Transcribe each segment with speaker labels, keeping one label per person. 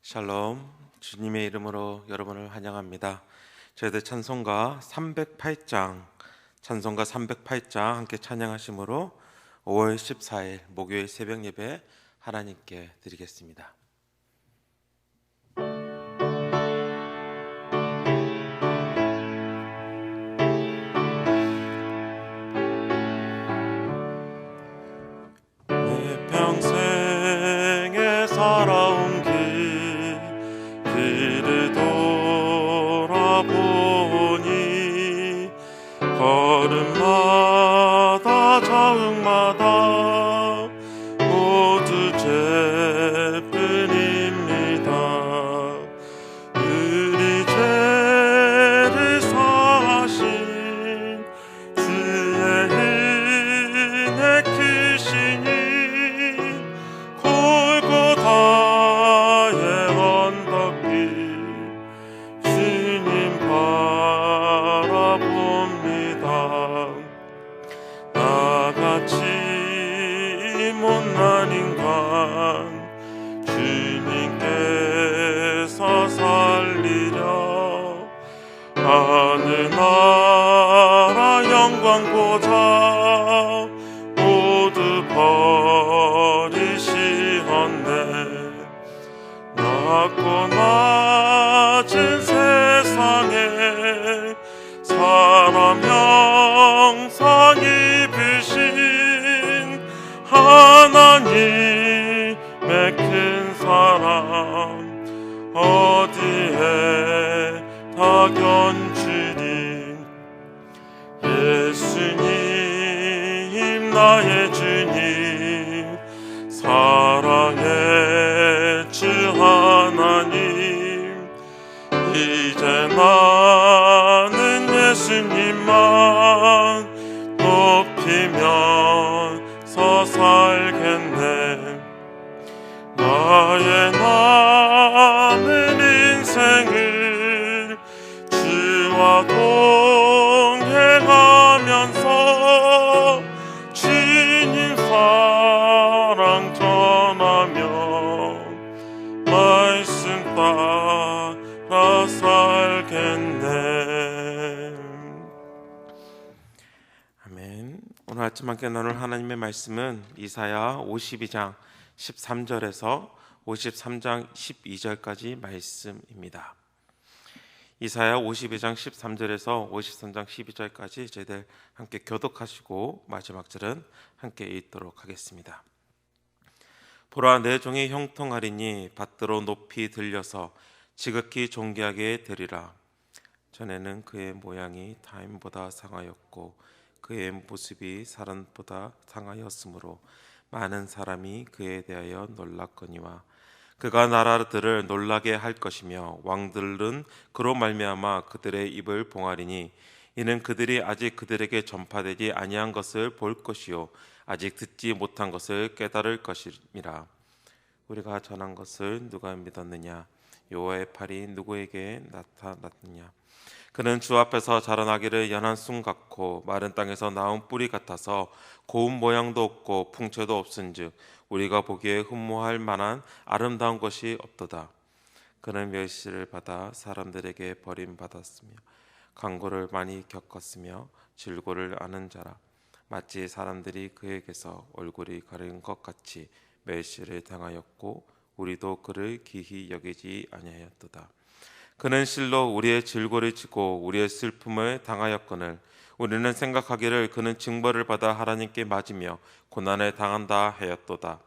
Speaker 1: 샬롬, 주님의 이름으로 여러분을 환영합니다. 저희들 찬송가 308장 함께 찬양하심으로 5월 14일 목요일 새벽 예배 하나님께 드리겠습니다. 내 평생에 살아온 길을 돌아보니 걸음마다 자음마다 모두 죄뿐입니다. 우리 죄를 사하신 주의 은혜 크시니 골고다의 언덕길 주님 바라봅니다. 나같이 못난 인간 주님께서 살리려 하늘나라 영광 보좌 모두 버리시었네. 낮고 낮은 세상에 사람 형상 입으신 하나님의 큰 사랑 어디에 다 견주니. 예수님 나의 주님 사랑의 주 하나님, 이제 나는 예수님만 높이면서 살겠네. 나의 남은 인생을 주와 동행하면서 주님 사랑 전하며 말씀 따라 살겠네. 아멘. 오늘 아침 함께 나눌 하나님의 말씀은 이사야 52장 13절에서 53장 12절까지 말씀입니다. 이사야 52장 13절에서 53장 12절까지 저희들 함께 교독하시고 마지막 절은 함께 읽도록 하겠습니다. 보라, 내 종이 형통하리니 밭으로 높이 들려서 지극히 존귀하게 되리라. 전에는 그의 모양이 타인보다 상하였고 그의 모습이 사람보다 상하였으므로 많은 사람이 그에 대하여 놀랐거니와 그가 나라들을 놀라게 할 것이며 왕들은 그로 말미암아 그들의 입을 봉하리니 이는 그들이 아직 그들에게 전파되지 아니한 것을 볼 것이요 아직 듣지 못한 것을 깨달을 것임이라. 우리가 전한 것을 누가 믿었느냐? 여호와의 팔이 누구에게 나타났느냐? 그는 주 앞에서 자라나기를 연한 쑥 같고 마른 땅에서 나온 뿌리 같아서 고운 모양도 없고 풍채도 없은즉 우리가 보기에 흠모할 만한 아름다운 것이 없도다. 그는 멸시를 받아 사람들에게 버림받았으며 강고를 많이 겪었으며 질고를 아는 자라. 마치 사람들이 그에게서 얼굴이 가린 것 같이 멸시를 당하였고 우리도 그를 기히 여기지 아니하였도다. 그는 실로 우리의 질고를 지고 우리의 슬픔을 당하였거늘 우리는 생각하기를 그는 징벌을 받아 하나님께 맞으며 고난을 당한다 하였도다.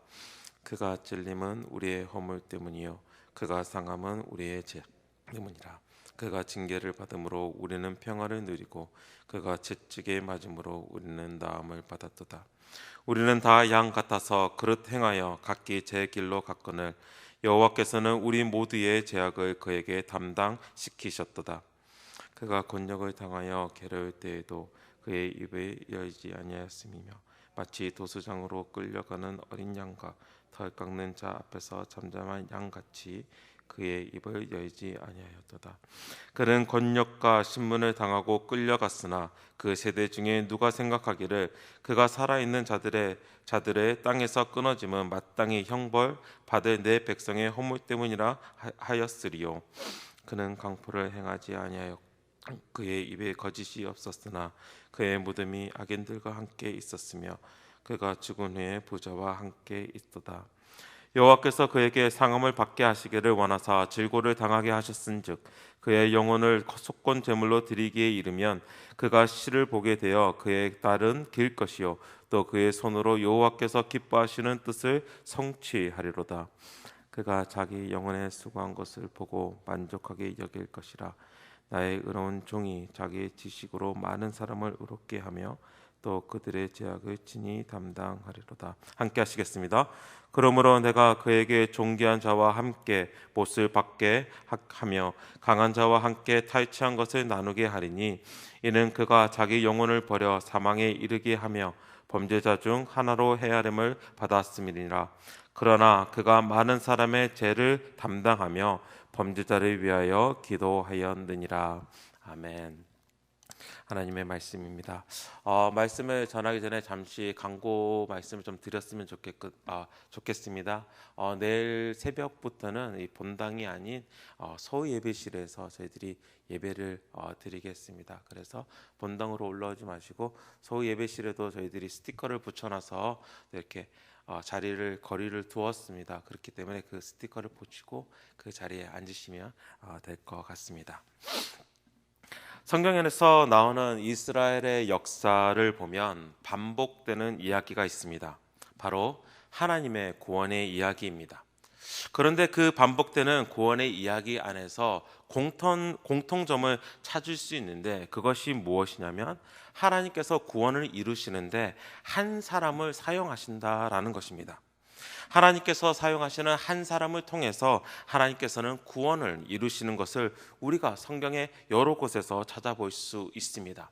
Speaker 1: 그가 찔림은 우리의 허물 때문이요 그가 상함은 우리의 죄 때문이라. 그가 징계를 받음으로 우리는 평화를 누리고 그가 채찍에 맞음으로 우리는 나음을 받았도다. 우리는 다 양 같아서 그릇 행하여 각기 제 길로 갔거늘 여호와께서는 우리 모두의 죄악을 그에게 담당시키셨도다. 그가 곤욕을 당하여 괴로울 때에도 그의 입을 열지 아니하였음이며 마치 도수장으로 끌려가는 어린 양과 털 깎는 자 앞에서 잠잠한 양같이 그의 입을 열지 아니하였도다. 그는 권력과 신문을 당하고 끌려갔으나 그 세대 중에 누가 생각하기를 그가 살아있는 자들의 땅에서 끊어짐은 마땅히 형벌 받을 내 백성의 허물 때문이라 하였으리요. 그는 강포를 행하지 아니하였고 그의 입에 거짓이 없었으나 그의 무덤이 악인들과 함께 있었으며 그가 죽은 후에 부자와 함께 있도다. 여호와께서 그에게 상함을 받게 하시기를 원하사 질고를 당하게 하셨은즉 그의 영혼을 속건 제물로 드리기에 이르면 그가 시를 보게 되어 그의 딸은 길 것이요 또 그의 손으로 여호와께서 기뻐하시는 뜻을 성취하리로다. 그가 자기 영혼에 수고한 것을 보고 만족하게 여길 것이라. 나의 의로운 종이 자기의 지식으로 많은 사람을 의롭게 하며 또 그들의 죄악을 친히 담당하리로다. 함께 하시겠습니다. 그러므로 내가 그에게 존귀한 자와 함께 못을 받게 하며 강한 자와 함께 탈취한 것을 나누게 하리니 이는 그가 자기 영혼을 버려 사망에 이르게 하며 범죄자 중 하나로 헤아림을 받았음이니라. 그러나 그가 많은 사람의 죄를 담당하며 범죄자를 위하여 기도하였느니라. 아멘. 하나님의 말씀입니다. 말씀을 전하기 전에 잠시 광고 말씀을 좀 드렸으면 좋겠습니다. 내일 새벽부터는 이 본당이 아닌 서울 예배실에서 저희들이 예배를 드리겠습니다. 그래서 본당으로 올라오지 마시고 서울 예배실에도 저희들이 스티커를 붙여놔서 이렇게 거리를 두었습니다. 그렇기 때문에 그 스티커를 붙이고 그 자리에 앉으시면 될 것 같습니다. 성경에서 나오는 이스라엘의 역사를 보면 반복되는 이야기가 있습니다. 바로 하나님의 구원의 이야기입니다. 그런데 그 반복되는 구원의 이야기 안에서 공통점을 찾을 수 있는데 그것이 무엇이냐면 하나님께서 구원을 이루시는데 한 사람을 사용하신다라는 것입니다. 하나님께서 사용하시는 한 사람을 통해서 하나님께서는 구원을 이루시는 것을 우리가 성경의 여러 곳에서 찾아볼 수 있습니다.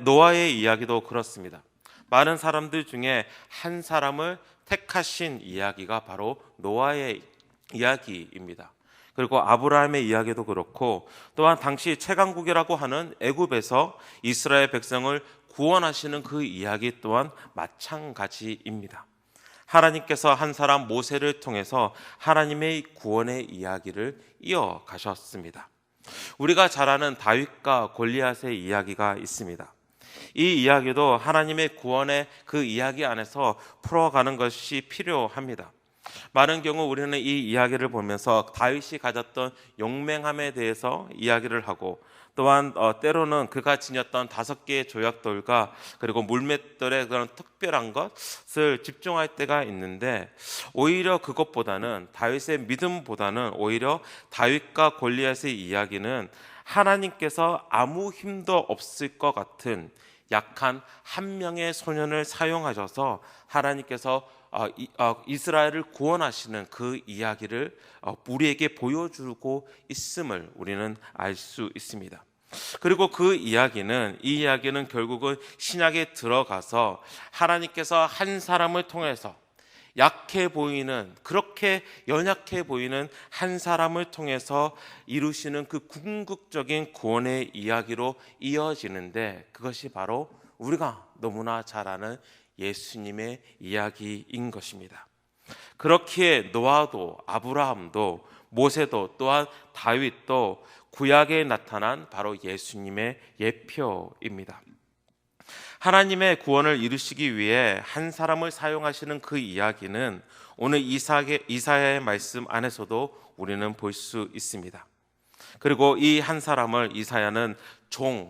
Speaker 1: 노아의 이야기도 그렇습니다. 많은 사람들 중에 한 사람을 택하신 이야기가 바로 노아의 이야기입니다. 그리고 아브라함의 이야기도 그렇고 또한 당시 최강국이라고 하는 애굽에서 이스라엘 백성을 구원하시는 그 이야기 또한 마찬가지입니다. 하나님께서 한 사람 모세를 통해서 하나님의 구원의 이야기를 이어가셨습니다. 우리가 잘 아는 다윗과 골리앗의 이야기가 있습니다. 이 이야기도 하나님의 구원의 그 이야기 안에서 풀어가는 것이 필요합니다. 많은 경우 우리는 이 이야기를 보면서 다윗이 가졌던 용맹함에 대해서 이야기를 하고 또한 때로는 그가 지녔던 5개의 조약돌과 그리고 물맷돌의 그런 특별한 것을 집중할 때가 있는데 오히려 그것보다는 다윗의 믿음보다는 오히려 다윗과 골리앗의 이야기는 하나님께서 아무 힘도 없을 것 같은 약한 한 명의 소년을 사용하셔서 하나님께서 이스라엘을 구원하시는 그 이야기를 우리에게 보여주고 있음을 우리는 알 수 있습니다. 그리고 이 이야기는 결국은 신약에 들어가서 하나님께서 한 사람을 통해서 그렇게 연약해 보이는 한 사람을 통해서 이루시는 그 궁극적인 구원의 이야기로 이어지는데 그것이 바로 우리가 너무나 잘 아는 예수님의 이야기인 것입니다. 그렇기에 노아도 아브라함도 모세도 또한 다윗도 구약에 나타난 바로 예수님의 예표입니다. 하나님의 구원을 이루시기 위해 한 사람을 사용하시는 그 이야기는 오늘 이사야의 말씀 안에서도 우리는 볼 수 있습니다. 그리고 이 한 사람을 이사야는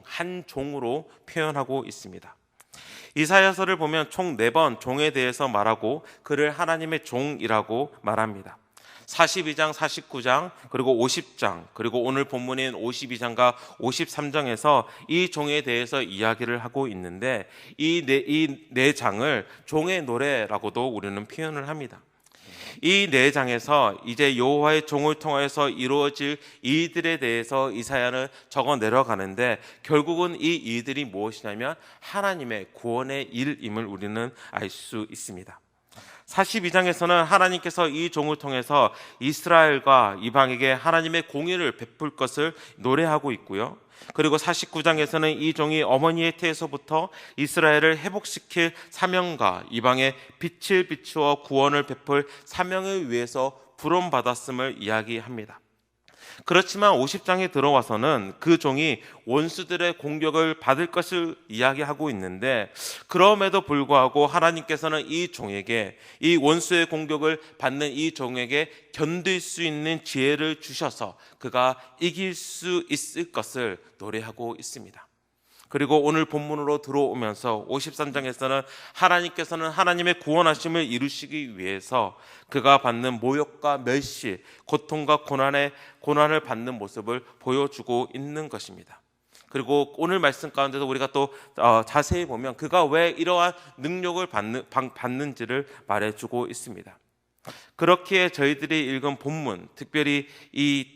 Speaker 1: 한 종으로 표현하고 있습니다. 이사야서를 보면 총 4번 종에 대해서 말하고 그를 하나님의 종이라고 말합니다. 42장, 49장, 그리고 50장, 그리고 오늘 본문인 52장과 53장에서 이 종에 대해서 이야기를 하고 있는데 이 네 장을 종의 노래라고도 우리는 표현을 합니다. 이 4장에서 이제 여호와의 종을 통해서 이루어질 일들에 대해서 이사야는 적어 내려가는데 결국은 이 일들이 무엇이냐면 하나님의 구원의 일임을 우리는 알 수 있습니다. 42장에서는 하나님께서 이 종을 통해서 이스라엘과 이방에게 하나님의 공의를 베풀 것을 노래하고 있고요. 그리고 49장에서는 이 종이 어머니의 태에서부터 이스라엘을 회복시킬 사명과 이방에 빛을 비추어 구원을 베풀 사명을 위해서 부름받았음을 이야기합니다. 그렇지만 50장에 들어와서는 그 종이 원수들의 공격을 받을 것을 이야기하고 있는데, 그럼에도 불구하고 하나님께서는 이 종에게, 이 원수의 공격을 받는 이 종에게 견딜 수 있는 지혜를 주셔서 그가 이길 수 있을 것을 노래하고 있습니다. 그리고 오늘 본문으로 들어오면서 53장에서는 하나님께서는 하나님의 구원하심을 이루시기 위해서 그가 받는 모욕과 멸시, 고통과 고난을 받는 모습을 보여주고 있는 것입니다. 그리고 오늘 말씀 가운데도 우리가 또 자세히 보면 그가 왜 이러한 능력을 받는지를 말해주고 있습니다. 그렇기에 저희들이 읽은 본문, 특별히 이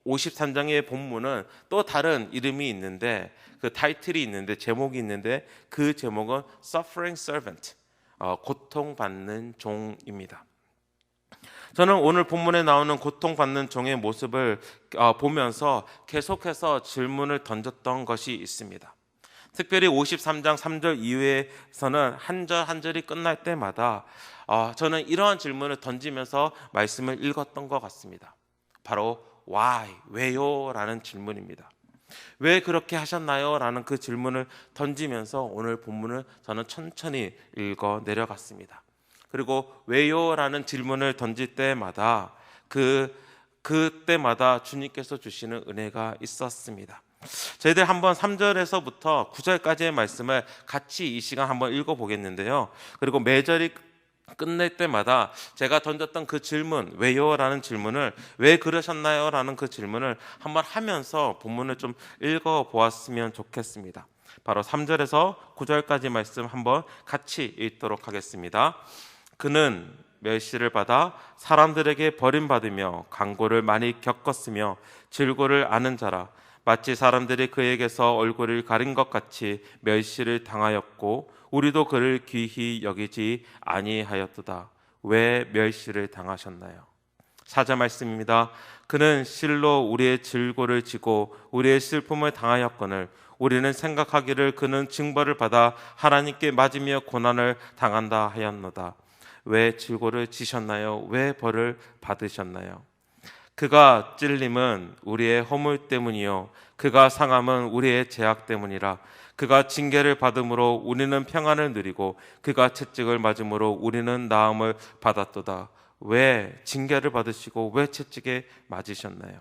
Speaker 1: 53장의 본문은 또 다른 이름이 있는데, 그 타이틀이 있는데, 제목이 있는데, 그 제목은 Suffering Servant, 고통받는 종입니다. 저는 오늘 본문에 나오는 고통받는 종의 모습을 보면서 계속해서 질문을 던졌던 것이 있습니다. 특별히 53장 3절 이후에서는 한 절 한 절이 끝날 때마다 저는 이러한 질문을 던지면서 말씀을 읽었던 것 같습니다. 바로 Why? 왜요? 라는 질문입니다. 왜 그렇게 하셨나요? 라는 그 질문을 던지면서 오늘 본문을 저는 천천히 읽어 내려갔습니다. 그리고 왜요? 라는 질문을 던질 때마다 그때마다 주님께서 주시는 은혜가 있었습니다. 저희들 한번 3절에서부터 9절까지의 말씀을 같이 이 시간 한번 읽어보겠는데요. 그리고 매절이 끝낼 때마다 제가 던졌던 그 질문, 왜요? 라는 질문을, 왜 그러셨나요? 라는 그 질문을 한번 하면서 본문을 좀 읽어보았으면 좋겠습니다. 바로 3절에서 9절까지 말씀 한번 같이 읽도록 하겠습니다. 그는 멸시를 받아 사람들에게 버림받으며 강고를 많이 겪었으며 질고를 아는 자라. 마치 사람들이 그에게서 얼굴을 가린 것 같이 멸시를 당하였고 우리도 그를 귀히 여기지 아니하였도다. 왜 멸시를 당하셨나요? 4절 말씀입니다. 그는 실로 우리의 질고를 지고 우리의 슬픔을 당하였거늘 우리는 생각하기를 그는 징벌을 받아 하나님께 맞으며 고난을 당한다 하였노다. 왜 질고를 지셨나요? 왜 벌을 받으셨나요? 그가 찔림은 우리의 허물 때문이요 그가 상함은 우리의 죄악 때문이라. 그가 징계를 받음으로 우리는 평안을 누리고 그가 채찍을 맞음으로 우리는 나음을 받았도다. 왜 징계를 받으시고 왜 채찍에 맞으셨나요?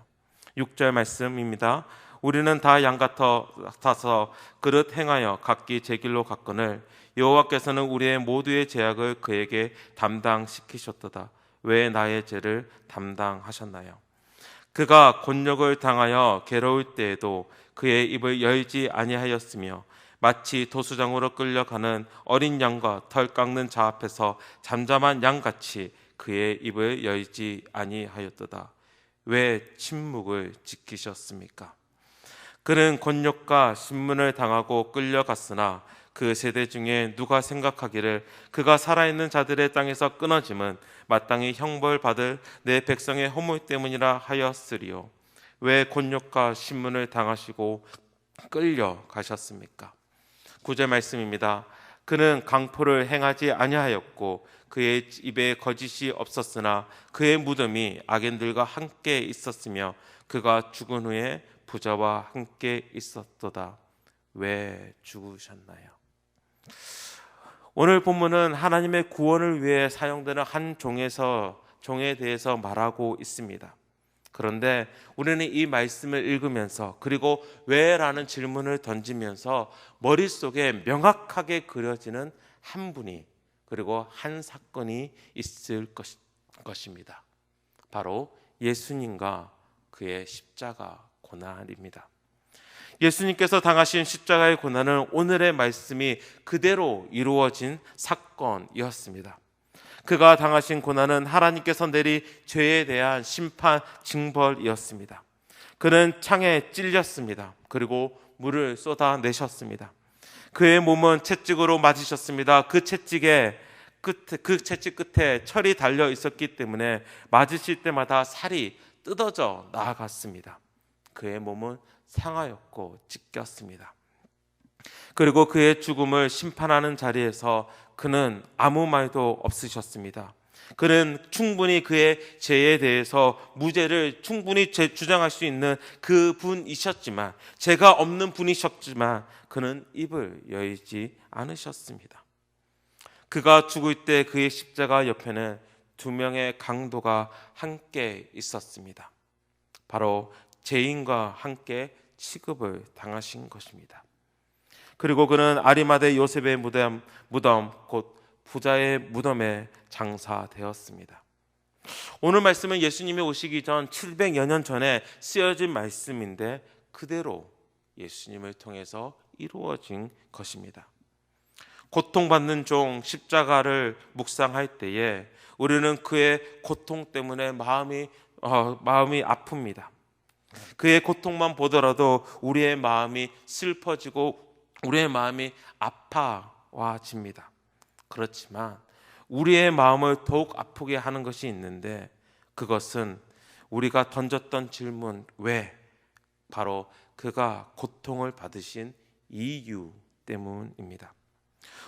Speaker 1: 6절 말씀입니다. 우리는 다 양 같아서 그릇 행하여 각기 제 길로 갔거늘 여호와께서는 우리의 모두의 죄악을 그에게 담당시키셨도다. 왜 나의 죄를 담당하셨나요? 그가 곤욕을 당하여 괴로울 때에도 그의 입을 열지 아니하였으며 마치 도수장으로 끌려가는 어린 양과 털 깎는 자 앞에서 잠잠한 양같이 그의 입을 열지 아니하였도다. 왜 침묵을 지키셨습니까? 그는 곤욕과 신문을 당하고 끌려갔으나 그 세대 중에 누가 생각하기를 그가 살아있는 자들의 땅에서 끊어짐은 마땅히 형벌받을 내 백성의 허물 때문이라 하였으리요. 왜 곤욕과 신문을 당하시고 끌려가셨습니까? 9절 말씀입니다. 그는 강포를 행하지 아니하였고 그의 입에 거짓이 없었으나 그의 무덤이 악인들과 함께 있었으며 그가 죽은 후에 부자와 함께 있었도다. 왜 죽으셨나요? 오늘 본문은 하나님의 구원을 위해 사용되는 한 종에 대해서 말하고 있습니다. 그런데 우리는 이 말씀을 읽으면서 그리고 왜? 라는 질문을 던지면서 머릿속에 명확하게 그려지는 한 분이 그리고 한 사건이 있을 것입니다. 바로 예수님과 그의 십자가 고난입니다. 예수님께서 당하신 십자가의 고난은 오늘의 말씀이 그대로 이루어진 사건이었습니다. 그가 당하신 고난은 하나님께서 내린 죄에 대한 심판, 징벌이었습니다. 그는 창에 찔렸습니다. 그리고 물을 쏟아내셨습니다. 그의 몸은 채찍으로 맞으셨습니다. 그 채찍에 그 채찍 끝에 철이 달려 있었기 때문에 맞으실 때마다 살이 뜯어져 나아갔습니다. 그의 몸은 상하였고 찢겼습니다. 그리고 그의 죽음을 심판하는 자리에서 그는 아무 말도 없으셨습니다. 그는 충분히 그의 죄에 대해서 무죄를 충분히 주장할 수 있는 그 분이셨지만, 죄가 없는 분이셨지만 그는 입을 열지 않으셨습니다. 그가 죽을 때 그의 십자가 옆에는 두 명의 강도가 함께 있었습니다. 바로 죄인과 함께 취급을 당하신 것입니다. 그리고 그는 아리마대 요셉의 무덤 곧 부자의 무덤에 장사되었습니다. 오늘 말씀은 예수님이 오시기 전 700여 년 전에 쓰여진 말씀인데 그대로 예수님을 통해서 이루어진 것입니다. 고통받는 종 십자가를 묵상할 때에 우리는 그의 고통 때문에 마음이 아픕니다. 그의 고통만 보더라도 우리의 마음이 슬퍼지고 우리의 마음이 아파와집니다. 그렇지만 우리의 마음을 더욱 아프게 하는 것이 있는데, 그것은 우리가 던졌던 질문 왜? 바로 그가 고통을 받으신 이유 때문입니다.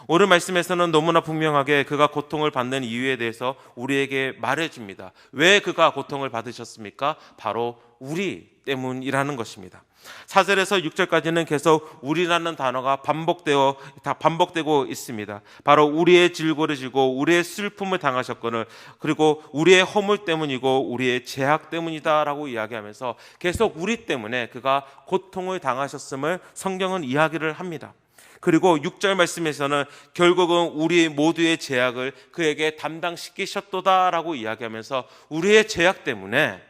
Speaker 1: 오늘 말씀에서는 너무나 분명하게 그가 고통을 받는 이유에 대해서 우리에게 말해줍니다. 왜 그가 고통을 받으셨습니까? 바로 우리 때문이라는 것입니다. 4절에서 6절까지는 계속 우리라는 단어가 반복되고 있습니다. 바로 우리의 질고를 지고 우리의 슬픔을 당하셨거늘, 그리고 우리의 허물 때문이고 우리의 죄악 때문이다라고 이야기하면서 계속 우리 때문에 그가 고통을 당하셨음을 성경은 이야기를 합니다. 그리고 6절 말씀에서는 결국은 우리 모두의 죄악을 그에게 담당시키셨도다라고 이야기하면서 우리의 죄악 때문에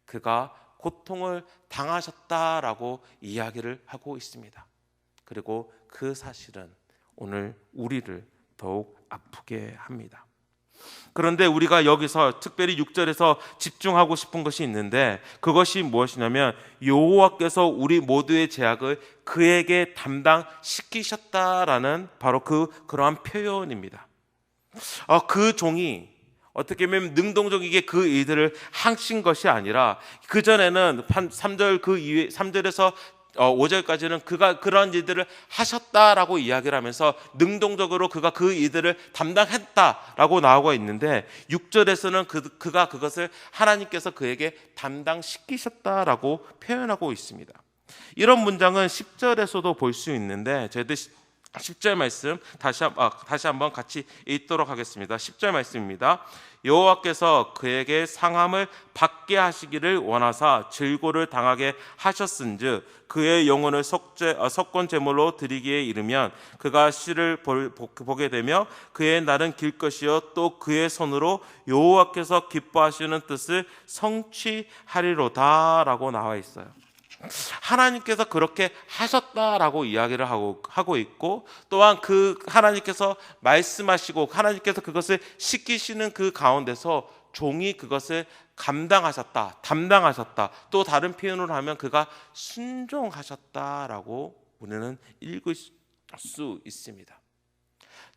Speaker 1: 그가 고통을 당하셨다라고 이야기를 하고 있습니다. 그리고 그 사실은 오늘 우리를 더욱 아프게 합니다. 그런데 우리가 여기서 특별히 6절에서 집중하고 싶은 것이 있는데, 그것이 무엇이냐면 여호와께서 우리 모두의 죄악을 그에게 담당시키셨다라는 바로 그러한 표현입니다. 그 종이 어떻게 보면 능동적이게 그 일들을 하신 것이 아니라, 그전에는 3절에서 5절까지는 그가 그런 일들을 하셨다라고 이야기를 하면서 능동적으로 그가 그 일들을 담당했다라고 나오고 있는데, 6절에서는 그가 그것을 하나님께서 그에게 담당시키셨다라고 표현하고 있습니다. 이런 문장은 10절에서도 볼 수 있는데, 저희들 10절 말씀 다시 한번 같이 읽도록 하겠습니다. 10절 말씀입니다. 여호와께서 그에게 상함을 받게 하시기를 원하사 질고를 당하게 하셨은즉 그의 영혼을 석권 제물로 드리기에 이르면 그가 씨를 보게 되며 그의 날은 길 것이요 또 그의 손으로 여호와께서 기뻐하시는 뜻을 성취하리로다라고 나와 있어요. 하나님께서 그렇게 하셨다라고 이야기를 하고 있고, 또한 그 하나님께서 말씀하시고 하나님께서 그것을 시키시는 그 가운데서 종이 그것을 담당하셨다. 또 다른 표현으로 하면 그가 순종하셨다라고 우리는 읽을 수 있습니다.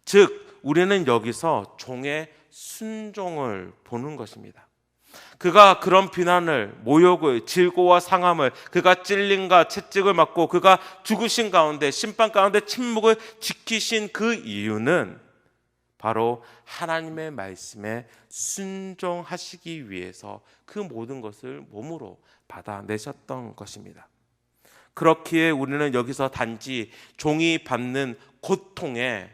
Speaker 1: 즉 우리는 여기서 종의 순종을 보는 것입니다. 그가 그런 비난을, 모욕을, 질고와 상함을, 그가 찔림과 채찍을 맞고 그가 죽으신 가운데, 심판 가운데 침묵을 지키신 그 이유는 바로 하나님의 말씀에 순종하시기 위해서 그 모든 것을 몸으로 받아내셨던 것입니다. 그렇기에 우리는 여기서 단지 종이 받는 고통에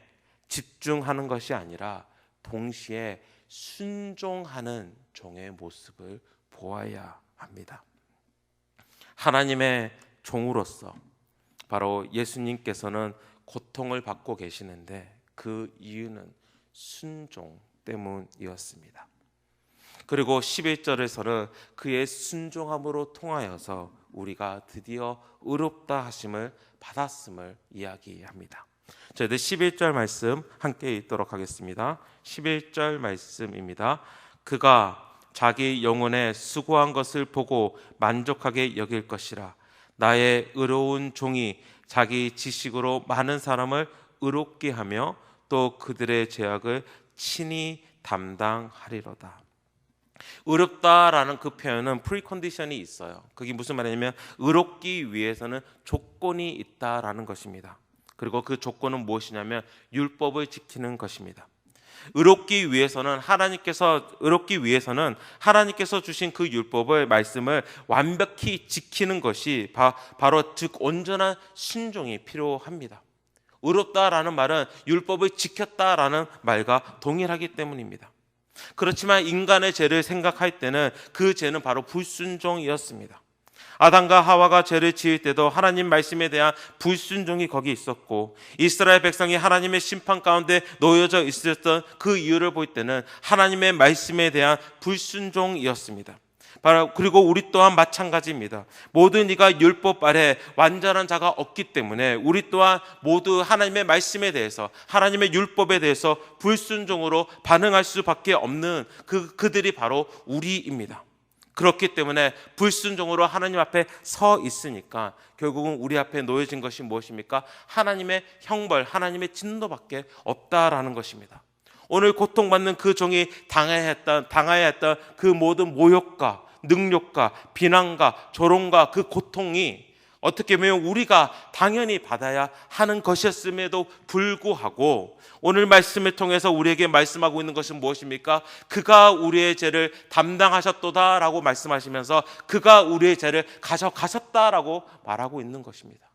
Speaker 1: 집중하는 것이 아니라 동시에 순종하는 종의 모습을 보아야 합니다. 하나님의 종으로서 바로 예수님께서는 고통을 받고 계시는데 그 이유는 순종 때문이었습니다. 그리고 11절에서는 그의 순종함으로 통하여서 우리가 드디어 의롭다 하심을 받았음을 이야기합니다. 저희들 11절 말씀 함께 읽도록 하겠습니다. 11절 말씀입니다. 그가 자기 영혼에 수고한 것을 보고 만족하게 여길 것이라. 나의 의로운 종이 자기 지식으로 많은 사람을 의롭게 하며 또 그들의 죄악을 친히 담당하리로다. 의롭다라는 그 표현은 프리컨디션이 있어요. 그게 무슨 말이냐면 의롭기 위해서는 조건이 있다라는 것입니다. 그리고 그 조건은 무엇이냐면 율법을 지키는 것입니다. 의롭기 위해서는 하나님께서 주신 그 율법을 말씀을 완벽히 지키는 것이 바로 즉 온전한 순종이 필요합니다. 의롭다라는 말은 율법을 지켰다라는 말과 동일하기 때문입니다. 그렇지만 인간의 죄를 생각할 때는 그 죄는 바로 불순종이었습니다. 아담과 하와가 죄를 지을 때도 하나님 말씀에 대한 불순종이 거기 있었고, 이스라엘 백성이 하나님의 심판 가운데 놓여져 있었던 그 이유를 볼 때는 하나님의 말씀에 대한 불순종이었습니다. 그리고 우리 또한 마찬가지입니다. 모든 이가 율법 아래 완전한 자가 없기 때문에 우리 또한 모두 하나님의 말씀에 대해서, 하나님의 율법에 대해서 불순종으로 반응할 수밖에 없는 그들이 바로 우리입니다. 그렇기 때문에 불순종으로 하나님 앞에 서 있으니까 결국은 우리 앞에 놓여진 것이 무엇입니까? 하나님의 형벌, 하나님의 진노밖에 없다라는 것입니다. 오늘 고통받는 그 종이 당해야 했던 그 모든 모욕과 능욕과 비난과 조롱과 그 고통이 어떻게 보면 우리가 당연히 받아야 하는 것이었음에도 불구하고 오늘 말씀을 통해서 우리에게 말씀하고 있는 것은 무엇입니까? 그가 우리의 죄를 담당하셨도다라고 말씀하시면서 그가 우리의 죄를 가져가셨다라고 말하고 있는 것입니다.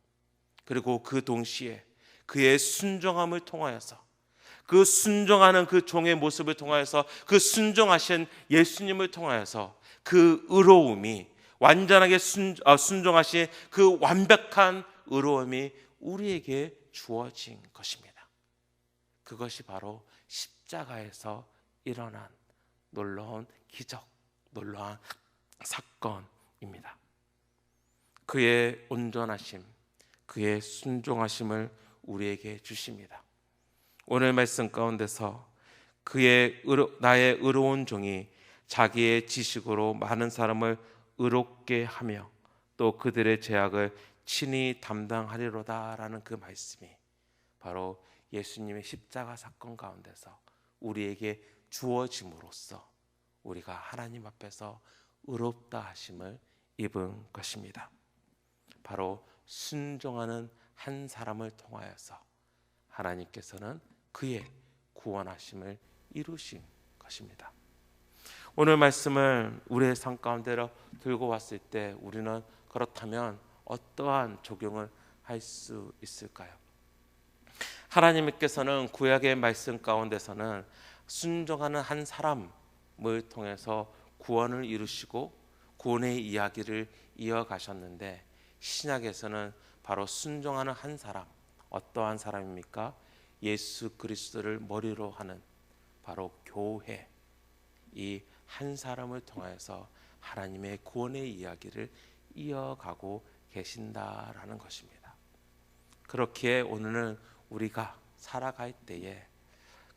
Speaker 1: 그리고 그 동시에 그의 순종함을 통하여서, 그 순종하는 그 종의 모습을 통하여서, 그 순종하신 예수님을 통하여서 그 의로움이, 완전하게 순종하신 그 완벽한 의로움이 우리에게 주어진 것입니다. 그것이 바로 십자가에서 일어난 놀라운 기적, 놀라운 사건입니다. 그의 온전하심, 그의 순종하심을 우리에게 주십니다. 오늘 말씀 가운데서 나의 의로운 종이 자기의 지식으로 많은 사람을 의롭게 하며 또 그들의 죄악을 친히 담당하리로다라는 그 말씀이 바로 예수님의 십자가 사건 가운데서 우리에게 주어짐으로써 우리가 하나님 앞에서 의롭다 하심을 입은 것입니다. 바로 순종하는 한 사람을 통하여서 하나님께서는 그의 구원하심을 이루신 것입니다. 오늘 말씀을 우리의 삶 가운데로 들고 왔을 때 우리는 그렇다면 어떠한 적용을 할 수 있을까요? 하나님께서는 구약의 말씀 가운데서는 순종하는 한 사람을 통해서 구원을 이루시고 구원의 이야기를 이어가셨는데, 신약에서는 바로 순종하는 한 사람, 어떠한 사람입니까? 예수 그리스도를 머리로 하는 바로 교회, 이 한 사람을 통해서 하나님의 구원의 이야기를 이어가고 계신다라는 것입니다. 그렇기에 오늘은 우리가 살아갈 때에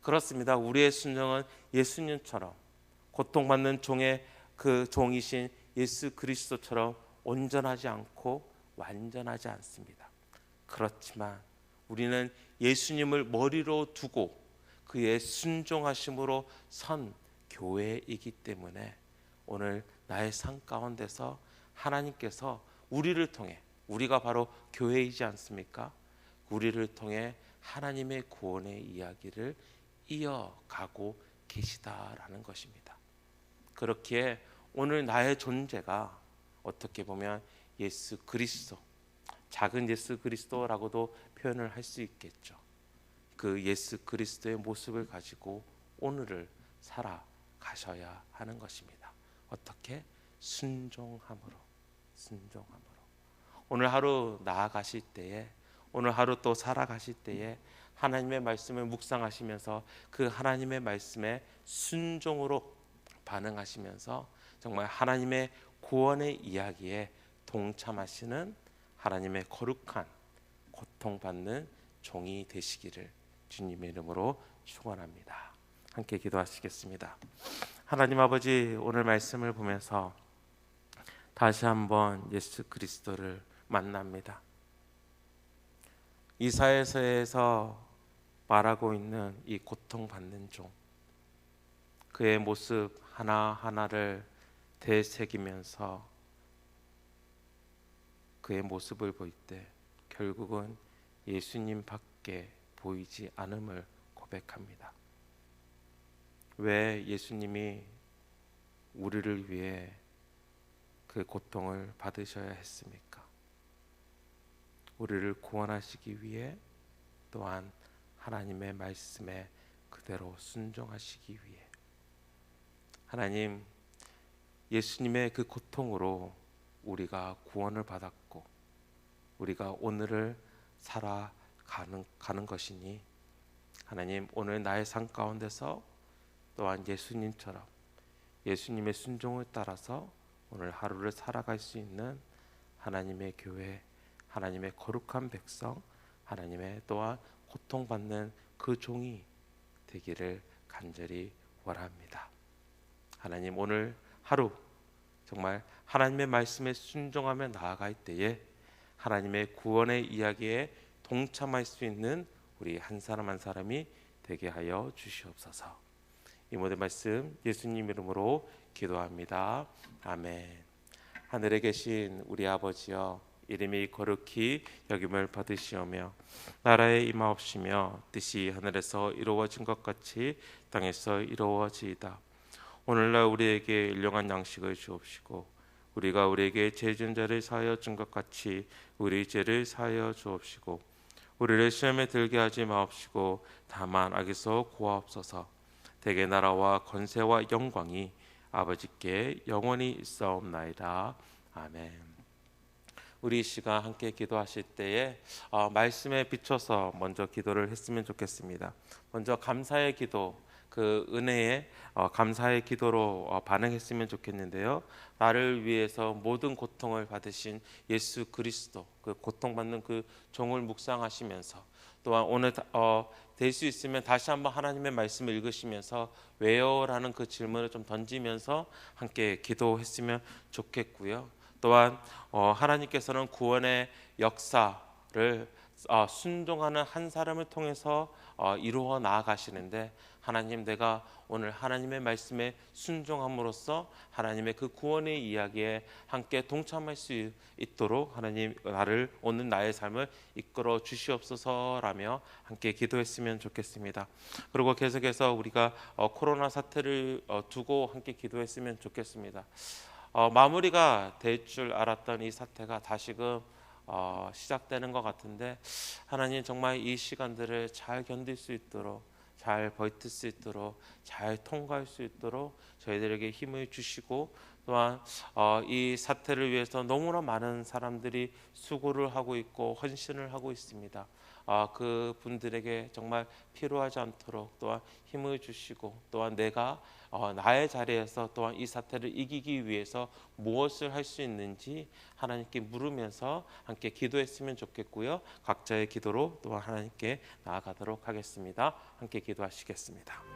Speaker 1: 그렇습니다. 우리의 순종은 예수님처럼 고통받는 종의 그 종이신 예수 그리스도처럼 온전하지 않고 완전하지 않습니다. 그렇지만 우리는 예수님을 머리로 두고 그의 순종하심으로 선 교회이기 때문에 오늘 나의 삶 가운데서 하나님께서 우리를 통해, 우리가 바로 교회이지 않습니까? 우리를 통해 하나님의 구원의 이야기를 이어가고 계시다라는 것입니다. 그렇기에 오늘 나의 존재가 어떻게 보면 예수 그리스도, 작은 예수 그리스도라고도 표현을 할 수 있겠죠. 그 예수 그리스도의 모습을 가지고 오늘을 살아가셔야 하는 것입니다. 어떻게? 순종함으로. 오늘 하루 나아가실 때에, 오늘 하루 또 살아가실 때에 하나님의 말씀을 묵상하시면서 그 하나님의 말씀에 순종으로 반응하시면서 정말 하나님의 구원의 이야기에 동참하시는 하나님의 거룩한 고통받는 종이 되시기를 주님의 이름으로 축원합니다. 함께 기도하시겠습니다. 하나님 아버지, 오늘 말씀을 보면서 다시 한번 예수 그리스도를 만납니다. 이사야서에서 말하고 있는 이 고통받는 종, 그의 모습 하나하나를 되새기면서 그의 모습을 볼 때 결국은 예수님밖에 보이지 않음을 고백합니다. 왜 예수님이 우리를 위해 그 고통을 받으셔야 했습니까? 우리를 구원하시기 위해, 또한 하나님의 말씀에 그대로 순종하시기 위해. 하나님, 예수님의 그 고통으로 우리가 구원을 받았고 우리가 오늘을 살아가는 것이니, 하나님, 오늘 나의 삶 가운데서 또한 예수님처럼 예수님의 순종을 따라서 오늘 하루를 살아갈 수 있는 하나님의 교회, 하나님의 거룩한 백성, 하나님의 또한 고통받는 그 종이 되기를 간절히 원합니다. 하나님, 오늘 하루 정말 하나님의 말씀에 순종하며 나아갈 때에 하나님의 구원의 이야기에 동참할 수 있는 우리 한 사람 한 사람이 되게 하여 주시옵소서. 이 모든 말씀 예수님 이름으로 기도합니다. 아멘. 하늘에 계신 우리 아버지여, 이름이 거룩히 여김을 받으시오며 나라의 임하옵시며 뜻이 하늘에서 이루어진 것 같이 땅에서 이루어지이다. 오늘날 우리에게 일용할 양식을 주옵시고 우리가 우리에게 죄 지은 자를 사하여 준 것 같이 우리 죄를 사하여 주옵시고 우리를 시험에 들게 하지 마옵시고 다만 악에서 구하옵소서. 대개 나라와 권세와 영광이 아버지께 영원히 있사옵나이다. 아멘. 우리 이 시간 함께 기도하실 때에 말씀에 비춰서 먼저 기도를 했으면 좋겠습니다. 먼저 감사의 기도, 그 은혜에 감사의 기도로 반응했으면 좋겠는데요. 나를 위해서 모든 고통을 받으신 예수 그리스도, 그 고통받는 그 종을 묵상하시면서, 또한 오늘 될 수 있으면 다시 한번 하나님의 말씀을 읽으시면서 왜요라는 그 질문을 좀 던지면서 함께 기도했으면 좋겠고요. 또한 하나님께서는 구원의 역사를 순종하는 한 사람을 통해서 이루어 나아가시는데, 하나님, 내가 오늘 하나님의 말씀에 순종함으로써 하나님의 그 구원의 이야기에 함께 동참할 수 있도록 하나님, 나를 오늘 나의 삶을 이끌어 주시옵소서라며 함께 기도했으면 좋겠습니다. 그리고 계속해서 우리가 코로나 사태를 두고 함께 기도했으면 좋겠습니다. 마무리가 될 줄 알았던 이 사태가 다시금 시작되는 것 같은데, 하나님, 정말 이 시간들을 잘 견딜 수 있도록, 잘 버틸 수 있도록, 잘 통과할 수 있도록 저희들에게 힘을 주시고, 또한 이 사태를 위해서 너무나 많은 사람들이 수고를 하고 있고 헌신을 하고 있습니다. 그 분들에게 정말 필요하지 않도록 또한 힘을 주시고, 또한 내가 나의 자리에서 또한 이 사태를 이기기 위해서 무엇을 할 수 있는지 하나님께 물으면서 함께 기도했으면 좋겠고요. 각자의 기도로 또한 하나님께 나아가도록 하겠습니다. 함께 기도하시겠습니다.